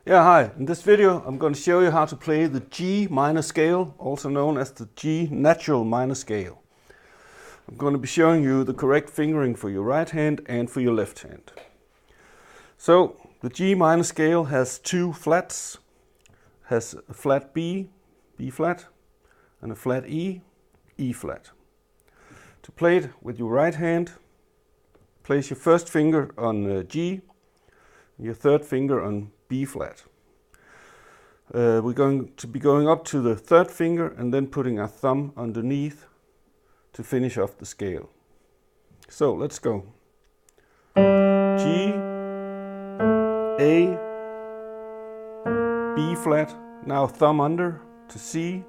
Yeah, hi. In this video I'm going to show you how to play the G minor scale, also known as the G natural minor scale. I'm going to be showing you the correct fingering for your right hand and for your left hand. So the G minor scale has two flats, has a flat B, B flat, and a flat E, E flat. To play it with your right hand, place your first finger on G, your third finger on B flat. We're going to be going up to the third finger and then putting our thumb underneath to finish off the scale. So let's go. G, A, B flat, now thumb under to C,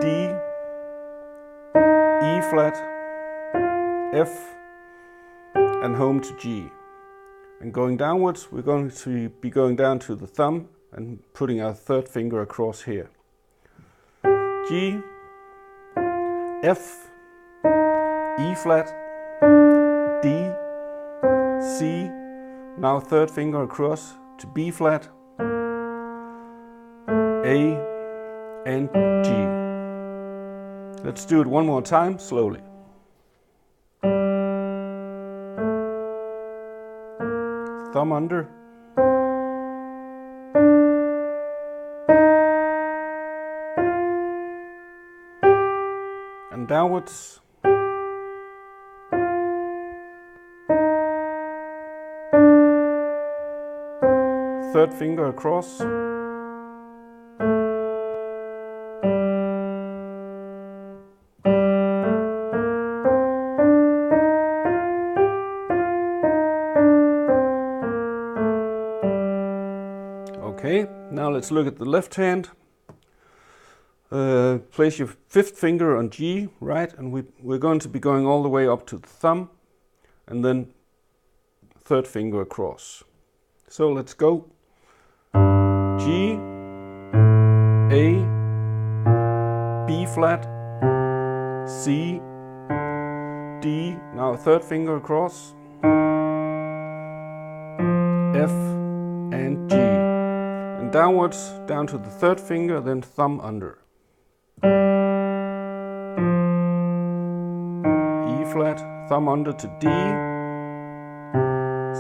D, E flat, F, and home to G. And going downwards, we're going to be going down to the thumb and putting our third finger across here. G, F, E flat, D, C, now third finger across to B flat, A, and G. Let's do it one more time, slowly. Thumb under, and downwards, third finger across, okay, now let's look at the left hand. Place your fifth finger on G, right, and we're going to be going all the way up to the thumb and then third finger across. So let's go. G, A, B flat, C, D, now third finger across, F, and G. And downwards, down to the third finger, then thumb under. E flat, thumb under to D,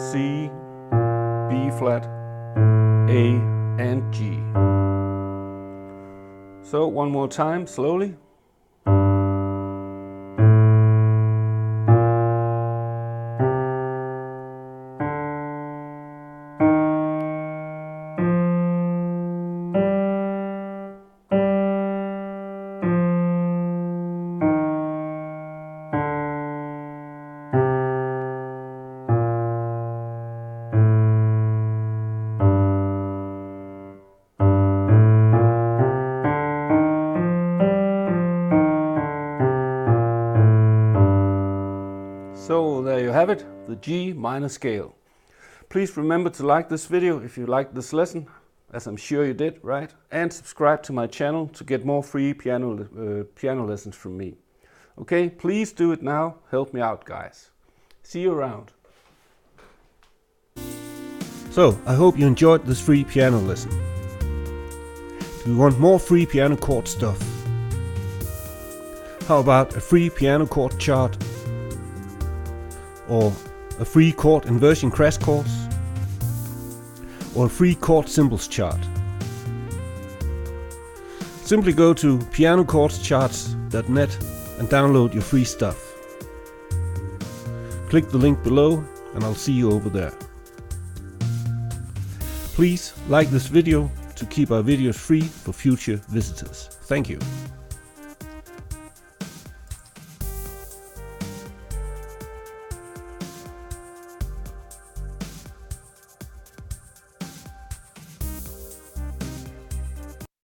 C, B flat, A, and G. So one more time, slowly. So there you have it, the G minor scale. Please remember to like this video if you liked this lesson, as I'm sure you did, right? And subscribe to my channel to get more free piano lessons from me. Okay, please do it now. Help me out, guys. See you around. So, I hope you enjoyed this free piano lesson. Do you want more free piano chord stuff? How about a free piano chord chart? Or a free chord inversion crash course? Or a free chord symbols chart? Simply go to pianochordcharts.net and download your free stuff. Click the link below and I'll see you over there. Please like this video to keep our videos free for future visitors. Thank you.